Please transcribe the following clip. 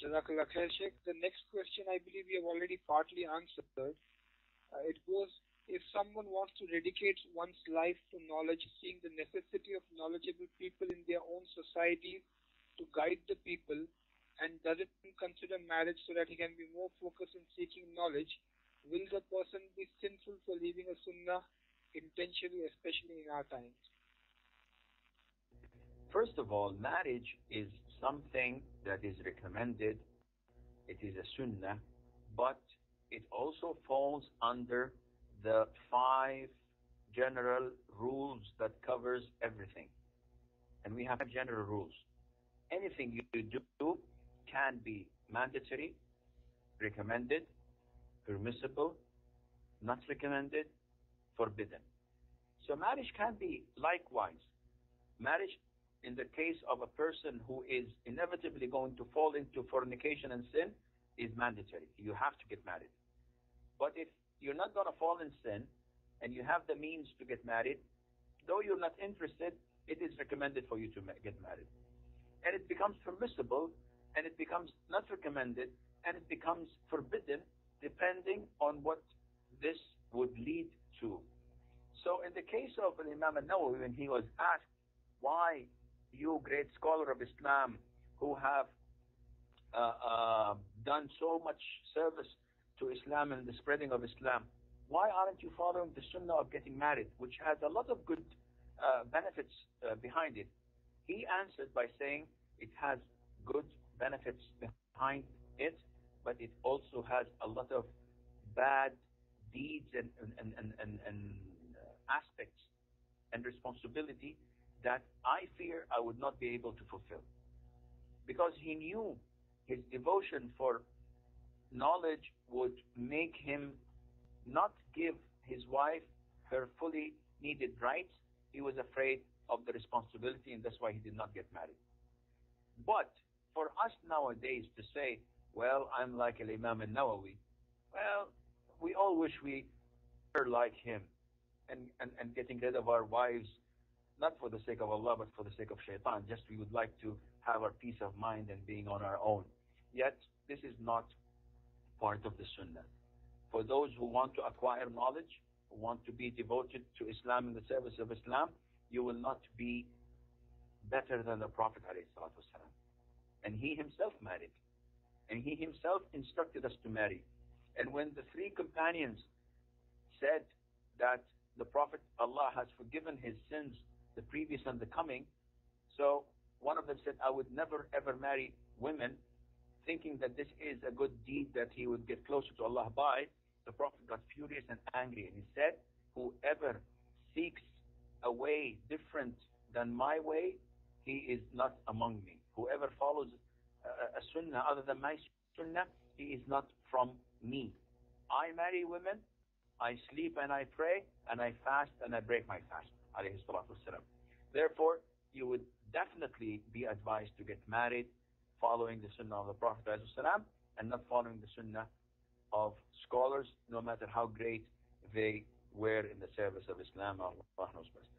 Jazakallah khair, Sheikh. The next question I believe we have already partly answered. It goes, if someone wants to dedicate one's life to knowledge, seeing the necessity of knowledgeable people in their own society to guide the people, and doesn't consider marriage so that he can be more focused in seeking knowledge, will the person be sinful for leaving a sunnah intentionally, especially in our times? First of all, marriage is something that is recommended. It is a sunnah, but it also falls under the 5 general rules that covers everything. And we have general rules. Anything you do can be mandatory, recommended, permissible, not recommended, forbidden. So marriage can be likewise. Marriage, in the case of a person who is inevitably going to fall into fornication and sin, is mandatory. You have to get married. But if you're not going to fall in sin and you have the means to get married, though you're not interested, it is recommended for you to get married. And it becomes permissible, and it becomes not recommended, and it becomes forbidden, depending on what this would lead to. So in the case of Imam al-Nawawi, when he was asked, why you great scholar of Islam who have done so much service to Islam and the spreading of Islam, why aren't you following the sunnah of getting married, which has a lot of good benefits behind it? He answered by saying it has good benefits behind it, but it also has a lot of bad deeds and aspects and responsibility that I fear I would not be able to fulfill. Because he knew his devotion for knowledge would make him not give his wife her fully needed rights. He was afraid of the responsibility, and that's why he did not get married. But for us nowadays to say, well, I'm like Imam al-Nawawi, well, we all wish we were like him, and getting rid of our wives, not for the sake of Allah, but for the sake of shaitan. Just we would like to have our peace of mind and being on our own. Yet, this is not part of the sunnah. For those who want to acquire knowledge, who want to be devoted to Islam in the service of Islam, you will not be better than the Prophet ﷺ. And he himself married. And he himself instructed us to marry. And when the 3 companions said that the Prophet, Allah has forgiven his sins, the previous and the coming, so one of them said, I would never ever marry women, thinking that this is a good deed that he would get closer to Allah by. The Prophet got furious and angry, and he said, whoever seeks a way different than my way, he is not among me. Whoever follows a sunnah other than my sunnah, he is not from me. I marry women, I sleep and I pray, and I fast and I break my fast. Therefore, you would definitely be advised to get married following the sunnah of the Prophet ﷺ, and not following the sunnah of scholars, no matter how great they were in the service of Islam. Allah knows best.